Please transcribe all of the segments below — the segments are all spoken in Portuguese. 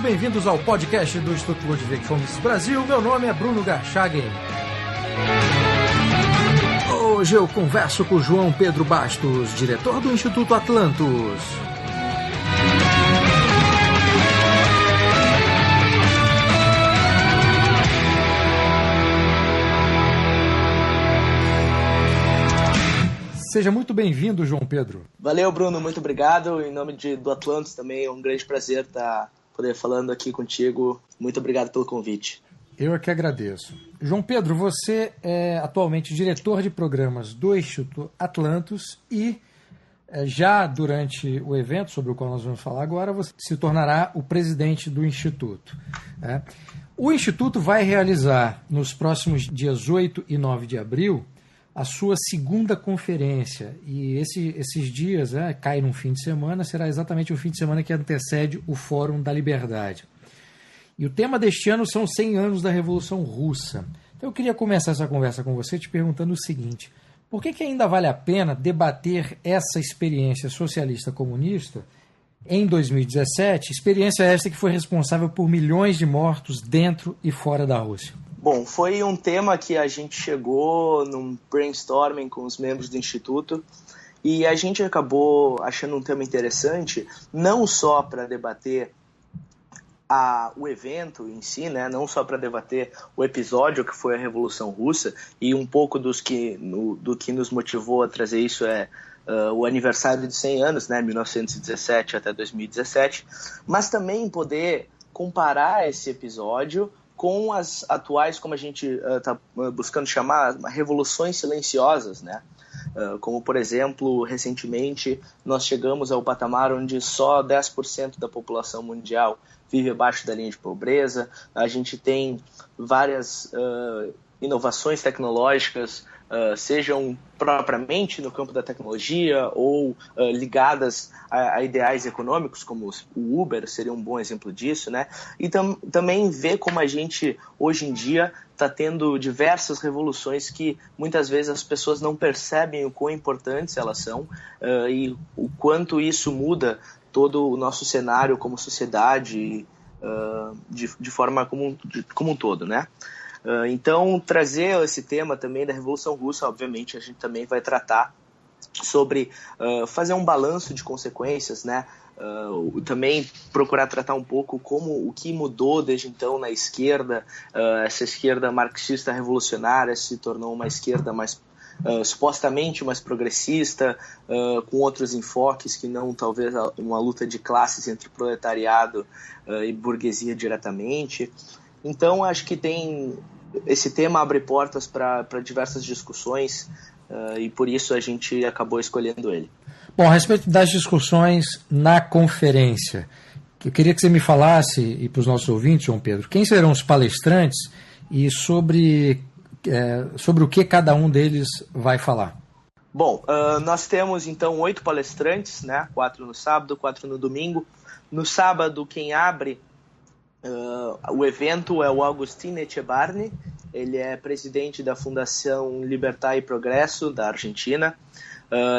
bem-vindos ao podcast do Instituto Ludwig von Mises Brasil. Meu nome é Bruno Garchagen. Hoje eu converso com o João Pedro Bastos, diretor do Instituto Atlantos. Seja muito bem-vindo, João Pedro. Valeu, Bruno, muito obrigado. Em nome do Atlantos também é um grande prazer poder falando aqui contigo. Muito obrigado pelo convite. Eu é que agradeço. João Pedro, você é atualmente diretor de programas do Instituto Atlantos e já durante o evento sobre o qual nós vamos falar agora, você se tornará o presidente do Instituto. O Instituto vai realizar nos próximos dias 8 e 9 de abril a sua segunda conferência, e esses dias, cai num fim de semana, será exatamente o fim de semana que antecede o Fórum da Liberdade. E o tema deste ano são 100 anos da Revolução Russa. Então eu queria começar essa conversa com você te perguntando o seguinte: por que ainda vale a pena debater essa experiência socialista comunista em 2017, experiência esta que foi responsável por milhões de mortos dentro e fora da Rússia? Bom, foi um tema que a gente chegou num brainstorming com os membros do Instituto e a gente acabou achando um tema interessante, não só para debater o evento em si, né? Não só para debater o episódio que foi a Revolução Russa, e um pouco do que nos motivou a trazer isso o aniversário de 100 anos, né? 1917 até 2017, mas também poder comparar esse episódio com as atuais, como a gente está buscando chamar, revoluções silenciosas, né? Como, por exemplo, recentemente nós chegamos ao patamar onde só 10% da população mundial vive abaixo da linha de pobreza. A gente tem várias inovações tecnológicas, sejam propriamente no campo da tecnologia ou ligadas a ideais econômicos, como o Uber seria um bom exemplo disso, né? E também ver como a gente, hoje em dia, está tendo diversas revoluções que muitas vezes as pessoas não percebem o quão importantes elas são e o quanto isso muda todo o nosso cenário como sociedade de forma como um todo, né? Então, trazer esse tema também da Revolução Russa, obviamente, a gente também vai tratar sobre fazer um balanço de consequências, né? Também procurar tratar um pouco o que mudou desde então na esquerda. Essa esquerda marxista revolucionária se tornou uma esquerda mais supostamente mais progressista, com outros enfoques que não talvez uma luta de classes entre proletariado e burguesia diretamente. Então, acho que esse tema abre portas para diversas discussões e por isso a gente acabou escolhendo ele. Bom, a respeito das discussões na conferência, eu queria que você me falasse, e para os nossos ouvintes, João Pedro, quem serão os palestrantes e sobre o que cada um deles vai falar. Bom, nós temos então 8 palestrantes, né? 4 no sábado, 4 no domingo. No sábado, quem abre o evento é o Agustín Echebarne. Ele é presidente da Fundação Libertad e Progresso da Argentina.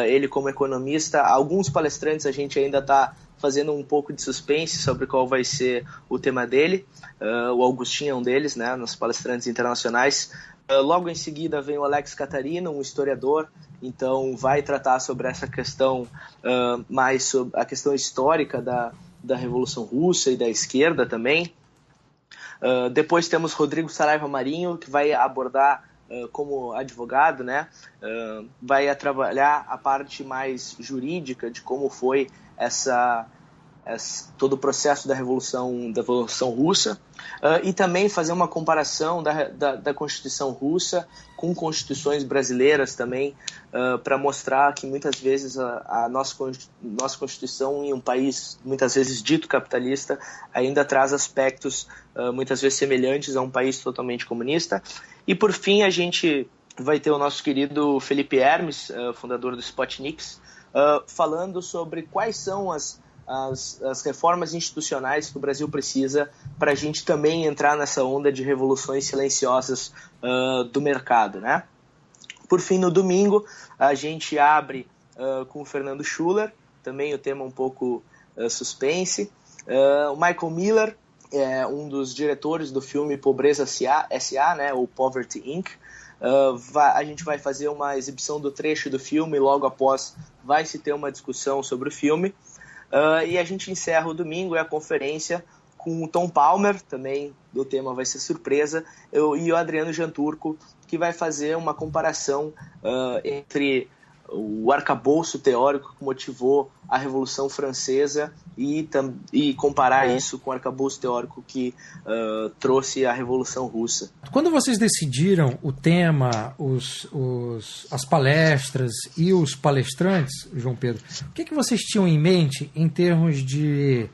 Ele, como economista, alguns palestrantes a gente ainda está fazendo um pouco de suspense sobre qual vai ser o tema dele. O Agustín é um deles, né, nos palestrantes internacionais. Logo em seguida vem o Alex Catarino, um historiador, então vai tratar sobre essa questão, mais sobre a questão histórica da Revolução Russa e da esquerda também. Depois temos Rodrigo Saraiva Marinho, que vai abordar como advogado, né? Vai trabalhar a parte mais jurídica de como foi todo o processo da Revolução Russa, e também fazer uma comparação da Constituição russa com constituições brasileiras também, para mostrar que muitas vezes a nossa Constituição, em um país muitas vezes dito capitalista, ainda traz aspectos muitas vezes semelhantes a um país totalmente comunista. E por fim a gente vai ter o nosso querido Felipe Hermes, fundador do Spotniks, falando sobre quais são as reformas institucionais que o Brasil precisa para a gente também entrar nessa onda de revoluções silenciosas do mercado, né? Por fim, no domingo, a gente abre com o Fernando Schuller, também o tema um pouco suspense, o Michael Miller, é um dos diretores do filme Pobreza S.A., né, ou Poverty Inc. A gente vai fazer uma exibição do trecho do filme, e logo após vai se ter uma discussão sobre o filme. E a gente encerra o domingo, a conferência com o Tom Palmer, também o tema vai ser surpresa, e o Adriano Janturco, que vai fazer uma comparação entre o arcabouço teórico que motivou a Revolução Francesa e comparar isso com o arcabouço teórico que trouxe a Revolução Russa. Quando vocês decidiram o tema, as palestras e os palestrantes, João Pedro, o que vocês tinham em mente em termos de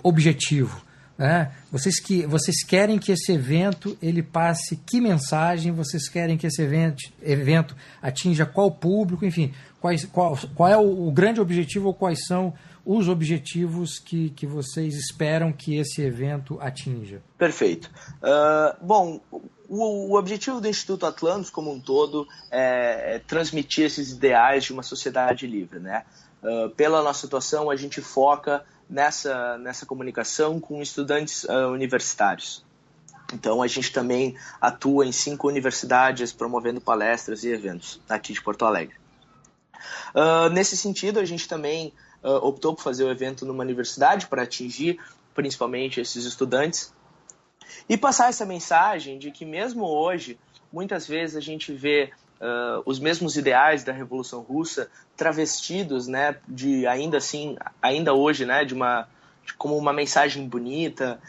objetivo? Né? Vocês querem que esse evento ele passe que mensagem? Vocês querem que esse evento atinja qual público? Enfim, qual é o grande objetivo ou quais são os objetivos que vocês esperam que esse evento atinja? Perfeito. Bom, o objetivo do Instituto Atlantos como um todo é transmitir esses ideais de uma sociedade livre, né? Pela nossa situação, a gente foca nessa comunicação com estudantes universitários. Então, a gente também atua em 5 universidades promovendo palestras e eventos aqui de Porto Alegre. Nesse sentido, a gente também optou por fazer o evento numa universidade para atingir principalmente esses estudantes e passar essa mensagem de que mesmo hoje, muitas vezes a gente vê os mesmos ideais da Revolução Russa travestidos, né, ainda hoje, né, como uma mensagem bonita,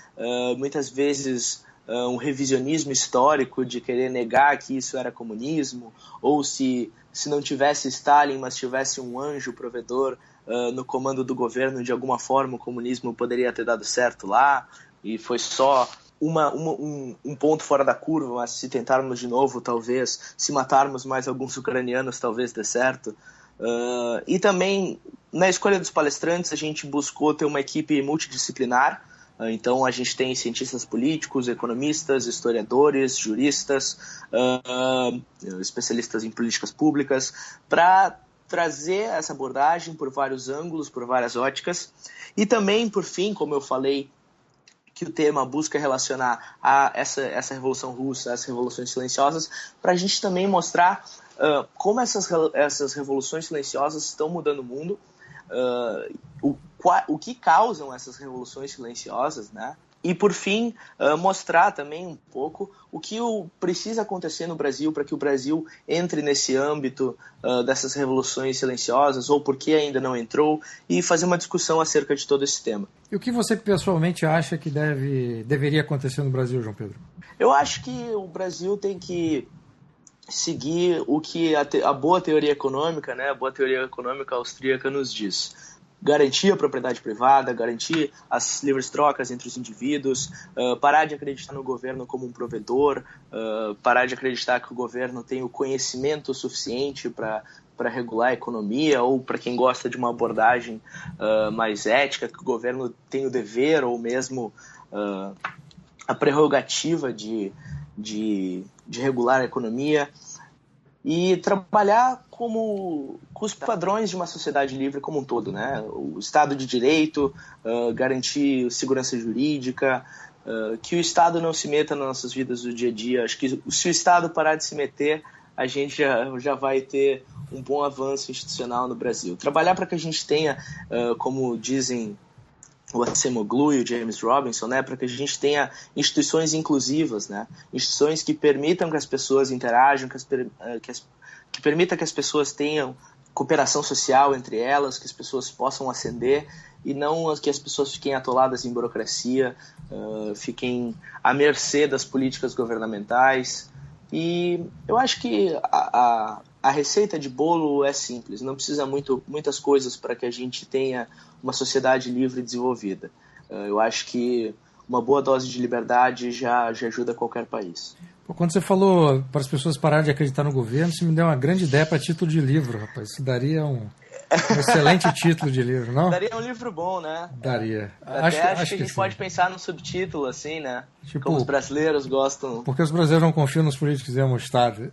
muitas vezes um revisionismo histórico de querer negar que isso era comunismo, ou se não tivesse Stalin, mas tivesse um anjo provedor no comando do governo, de alguma forma o comunismo poderia ter dado certo lá, e foi só um ponto fora da curva, mas se tentarmos de novo, talvez, se matarmos mais alguns ucranianos, talvez dê certo. E também, na escolha dos palestrantes, a gente buscou ter uma equipe multidisciplinar. Então, a gente tem cientistas políticos, economistas, historiadores, juristas, especialistas em políticas públicas, para trazer essa abordagem por vários ângulos, por várias óticas. E também, por fim, como eu falei, que o tema busca relacionar a essa Revolução Russa, as revoluções silenciosas, para a gente também mostrar como essas revoluções silenciosas estão mudando o mundo, o que causam essas revoluções silenciosas, né? E, por fim, mostrar também um pouco o que precisa acontecer no Brasil para que o Brasil entre nesse âmbito dessas revoluções silenciosas, ou por que ainda não entrou, e fazer uma discussão acerca de todo esse tema. E o que você pessoalmente acha que deveria acontecer no Brasil, João Pedro? Eu acho que o Brasil tem que seguir o que a boa teoria econômica, né, a boa teoria econômica austríaca nos diz. Garantir a propriedade privada, garantir as livres trocas entre os indivíduos, parar de acreditar no governo como um provedor, parar de acreditar que o governo tem o conhecimento suficiente para regular a economia, ou para quem gosta de uma abordagem mais ética, que o governo tem o dever ou mesmo a prerrogativa de regular a economia. E trabalhar com os padrões de uma sociedade livre como um todo, né? O Estado de Direito, garantir segurança jurídica, que o Estado não se meta nas nossas vidas do dia a dia. Acho que se o Estado parar de se meter, a gente já vai ter um bom avanço institucional no Brasil. Trabalhar para que a gente tenha, como dizem o Acemoglu e o James Robinson, né, para que a gente tenha instituições inclusivas, né, instituições que permitam que as pessoas interajam, que permitam que as pessoas tenham cooperação social entre elas, que as pessoas possam ascender e não que as pessoas fiquem atoladas em burocracia, fiquem à mercê das políticas governamentais. E eu acho que a receita de bolo é simples, não precisa muitas coisas para que a gente tenha uma sociedade livre e desenvolvida. Eu acho que uma boa dose de liberdade já ajuda qualquer país. Quando você falou para as pessoas pararem de acreditar no governo, você me deu uma grande ideia para título de livro, rapaz. Isso daria um excelente título de livro, não? Daria um livro bom, né? Daria. Acho que a gente pode pensar num subtítulo, assim, né? Tipo, como os brasileiros gostam. Porque os brasileiros não confiam nos políticos e no Estado.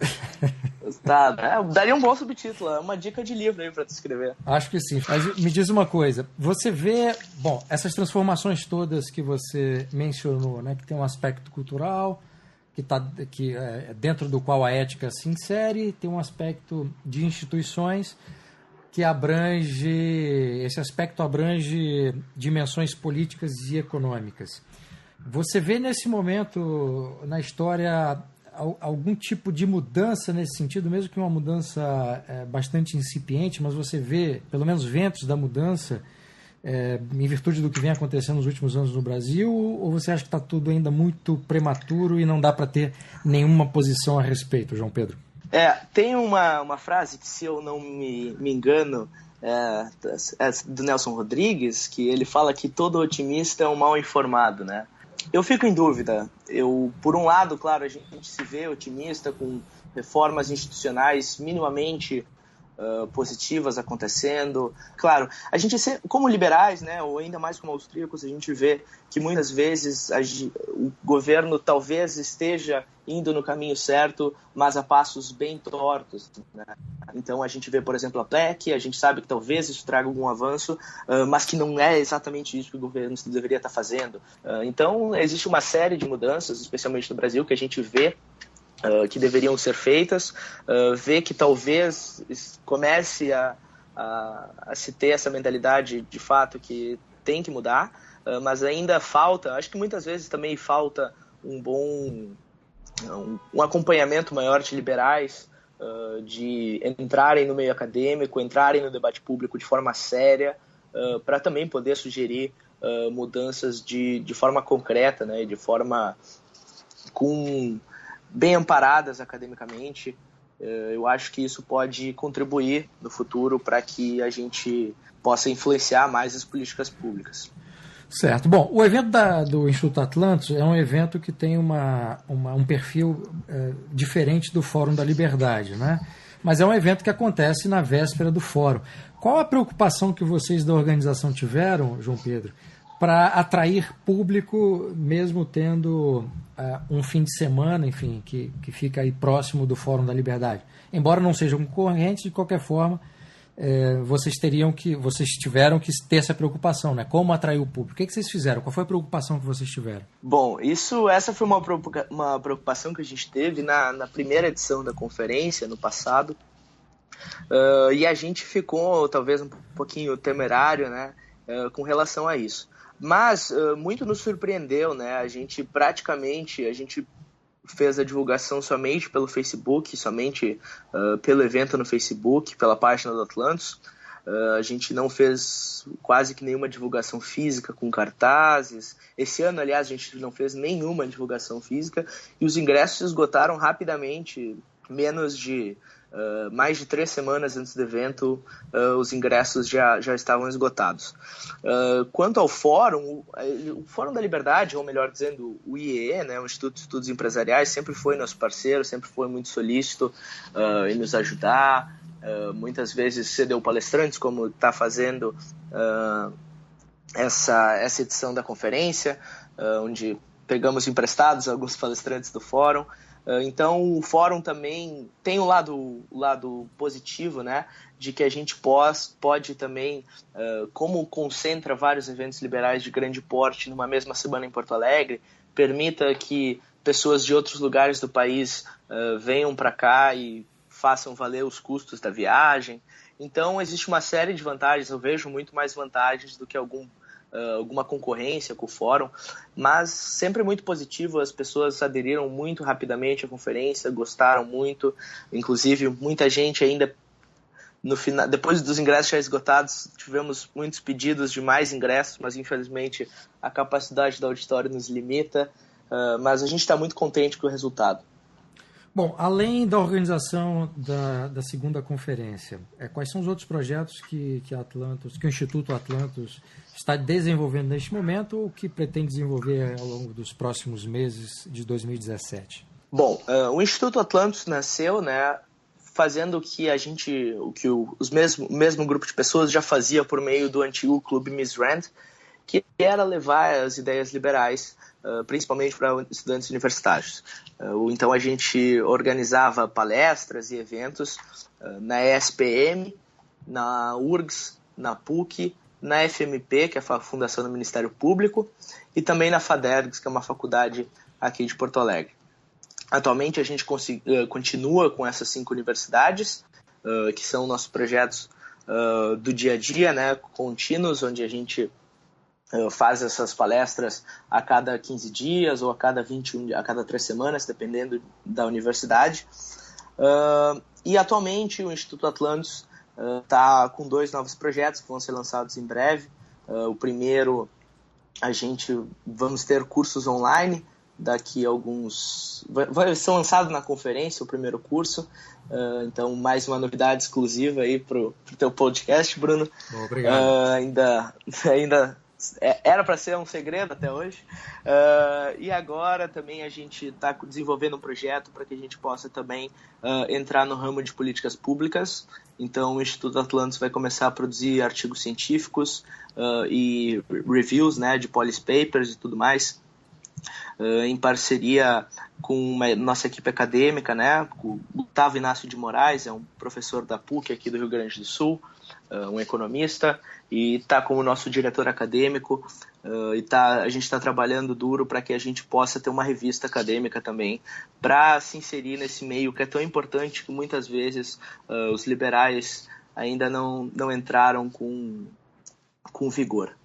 Tá, daria um bom subtítulo, é uma dica de livro aí para tu escrever. Acho que sim. Mas me diz uma coisa, você vê, bom, essas transformações todas que você mencionou, né, que tem um aspecto cultural, que é dentro do qual a ética se insere, tem um aspecto de instituições que esse aspecto abrange dimensões políticas e econômicas. Você vê nesse momento na história algum tipo de mudança nesse sentido, mesmo que uma mudança bastante incipiente, mas você vê pelo menos ventos da mudança em virtude do que vem acontecendo nos últimos anos no Brasil, ou você acha que está tudo ainda muito prematuro e não dá para ter nenhuma posição a respeito, João Pedro? Tem uma frase que, se eu não me engano, é do Nelson Rodrigues, que ele fala que todo otimista é um mal informado, né? Eu fico em dúvida. Por um lado, claro, a gente se vê otimista com reformas institucionais minimamente positivas acontecendo. Claro, a gente, como liberais, né, ou ainda mais como austríacos, a gente vê que muitas vezes o governo talvez esteja indo no caminho certo, mas a passos bem tortos, né? Então a gente vê, por exemplo, a PEC, a gente sabe que talvez isso traga algum avanço, mas que não é exatamente isso que o governo deveria estar fazendo. Então existe uma série de mudanças, especialmente no Brasil, que a gente vê que deveriam ser feitas, vê que talvez comece a se ter essa mentalidade de fato que tem que mudar, mas ainda falta, acho que muitas vezes também falta um acompanhamento maior de liberais, de entrarem no meio acadêmico, entrarem no debate público de forma séria, para também poder sugerir mudanças de forma concreta, né, de forma bem amparadas academicamente. Eu acho que isso pode contribuir no futuro para que a gente possa influenciar mais as políticas públicas. Certo. Bom, o evento do Instituto Atlantos é um evento que tem um perfil diferente do Fórum da Liberdade, né? Mas é um evento que acontece na véspera do Fórum. Qual a preocupação que vocês da organização tiveram, João Pedro, para atrair público, mesmo tendo um fim de semana, enfim, que fica aí próximo do Fórum da Liberdade? Embora não sejam concorrentes, de qualquer forma, vocês tiveram que ter essa preocupação, né? Como atrair o público? O que vocês fizeram? Qual foi a preocupação que vocês tiveram? Bom, essa foi uma preocupação que a gente teve na primeira edição da conferência, no passado, e a gente ficou talvez um pouquinho temerário, né, com relação a isso. Mas muito nos surpreendeu, né? A gente fez a divulgação somente pelo Facebook, somente pelo evento no Facebook, pela página do Atlantos. A gente não fez quase que nenhuma divulgação física com cartazes. Esse ano, aliás, a gente não fez nenhuma divulgação física e os ingressos se esgotaram rapidamente, mais de 3 semanas antes do evento, os ingressos já estavam esgotados. Quanto ao Fórum, o Fórum da Liberdade, ou melhor dizendo, o IEE, né, o Instituto de Estudos Empresariais, sempre foi nosso parceiro, sempre foi muito solícito em nos ajudar, muitas vezes cedeu palestrantes, como está fazendo essa edição da conferência, onde pegamos emprestados alguns palestrantes do Fórum. Então o Fórum também tem o lado positivo, né, de que a gente pode também, como concentra vários eventos liberais de grande porte numa mesma semana em Porto Alegre, permita que pessoas de outros lugares do país venham para cá e façam valer os custos da viagem. Então existe uma série de vantagens, eu vejo muito mais vantagens do que alguma concorrência com o Fórum, mas sempre muito positivo. As pessoas aderiram muito rapidamente à conferência, gostaram muito, inclusive muita gente ainda no final, depois dos ingressos já esgotados, tivemos muitos pedidos de mais ingressos, mas infelizmente a capacidade do auditório nos limita, mas a gente está muito contente com o resultado. Bom, além da organização da segunda conferência, quais são os outros projetos que o Instituto Atlantos está desenvolvendo neste momento ou que pretende desenvolver ao longo dos próximos meses de 2017? Bom, o Instituto Atlantos nasceu, né, fazendo o que o mesmo grupo de pessoas já fazia por meio do antigo Clube Miss Rand, que era levar as ideias liberais, principalmente para estudantes universitários. Então a gente organizava palestras e eventos na ESPM, na URGS, na PUC, na FMP, que é a Fundação do Ministério Público, e também na FADERGS, que é uma faculdade aqui de Porto Alegre. Atualmente a gente continua com essas 5 universidades, que são nossos projetos do dia a dia, né, contínuos, onde a gente faz essas palestras a cada 15 dias ou a cada 3 semanas, dependendo da universidade. E atualmente o Instituto Atlantos está com 2 novos projetos que vão ser lançados em breve. O primeiro, vamos ter cursos online. Daqui a alguns... Vai ser lançado na conferência o primeiro curso. Então, mais uma novidade exclusiva aí pro teu podcast, Bruno. Obrigado. Ainda era para ser um segredo até hoje. E agora também a gente está desenvolvendo um projeto para que a gente possa também entrar no ramo de políticas públicas. Então, o Instituto Atlantos vai começar a produzir artigos científicos e reviews, né, de policy papers e tudo mais, em parceria com nossa equipe acadêmica, né? O Gustavo Inácio de Moraes é um professor da PUC aqui do Rio Grande do Sul, um economista, e está como nosso diretor acadêmico, a gente está trabalhando duro para que a gente possa ter uma revista acadêmica também, para se inserir nesse meio que é tão importante, que muitas vezes os liberais ainda não entraram com vigor.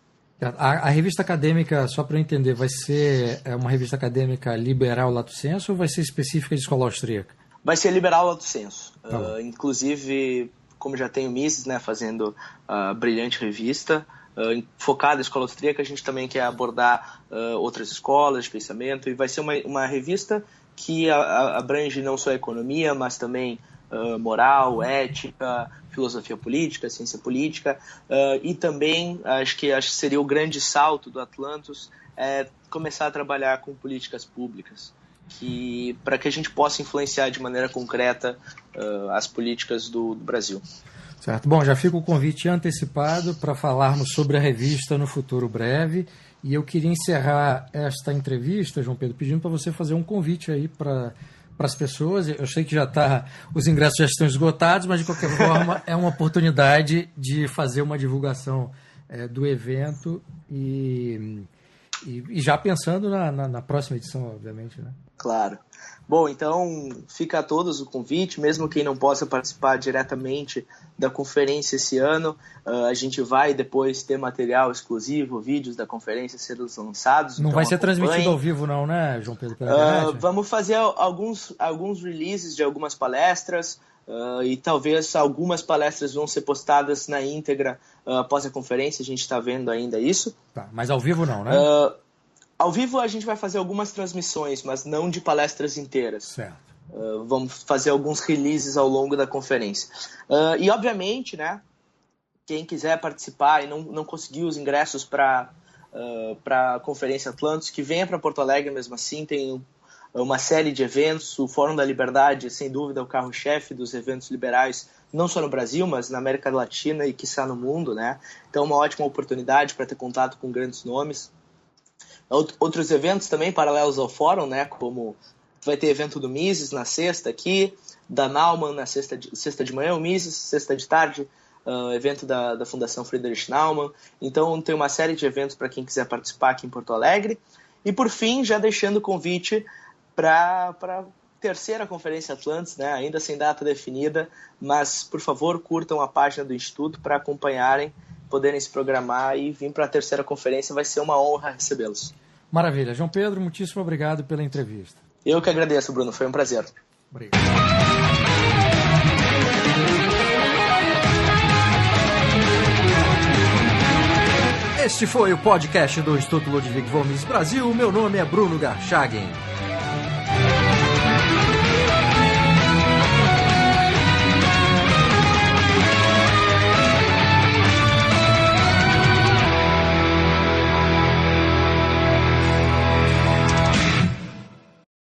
A revista acadêmica, só para eu entender, vai ser uma revista acadêmica liberal lato sensu ou vai ser específica de escola austríaca? Vai ser liberal lato sensu. Inclusive, como já tem o Mises, né, fazendo a brilhante revista, focada em escola austríaca, a gente também quer abordar outras escolas de pensamento, e vai ser uma revista que abrange não só a economia, mas também moral, ética, filosofia política, ciência política, e também acho que seria o grande salto do Atlantos começar a trabalhar com políticas públicas, para que a gente possa influenciar de maneira concreta as políticas do Brasil. Certo. Bom, já fica o convite antecipado para falarmos sobre a revista no futuro breve, e eu queria encerrar esta entrevista, João Pedro, pedindo para você fazer um convite aí para as pessoas. Eu sei que os ingressos já estão esgotados, mas de qualquer forma é uma oportunidade de fazer uma divulgação do evento e já pensando na próxima edição, obviamente, né? Claro. Bom, então fica a todos o convite, mesmo quem não possa participar diretamente da conferência esse ano, a gente vai depois ter material exclusivo, vídeos da conferência sendo lançados. Não então vai ser transmitido ao vivo não, né, João Pedro? Vamos fazer alguns releases de algumas palestras, e talvez algumas palestras vão ser postadas na íntegra após a conferência, a gente está vendo ainda isso. Tá, mas ao vivo não, né? Ao vivo a gente vai fazer algumas transmissões, mas não de palestras inteiras. Certo. Vamos fazer alguns releases ao longo da conferência. E, obviamente, né, quem quiser participar e não conseguir os ingressos para a Conferência Atlantos, que venha para Porto Alegre mesmo assim. Tem uma série de eventos. O Fórum da Liberdade, sem dúvida, é o carro-chefe dos eventos liberais, não só no Brasil, mas na América Latina e, quiçá, no mundo, né? Então, uma ótima oportunidade para ter contato com grandes nomes. Outros eventos também paralelos ao fórum, né, como vai ter evento do Mises na sexta aqui, da Naumann na sexta de manhã, o Mises, sexta de tarde, evento da Fundação Friedrich Naumann. Então tem uma série de eventos para quem quiser participar aqui em Porto Alegre. E por fim, já deixando o convite para a terceira Conferência Atlantos, né, ainda sem data definida, mas por favor curtam a página do Instituto para acompanharem, poderem se programar e vir para a terceira conferência. Vai ser uma honra recebê-los. Maravilha. João Pedro, muitíssimo obrigado pela entrevista. Eu que agradeço, Bruno. Foi um prazer. Obrigado. Este foi o podcast do Instituto Ludwig von Mises Brasil. Meu nome é Bruno Garchagen.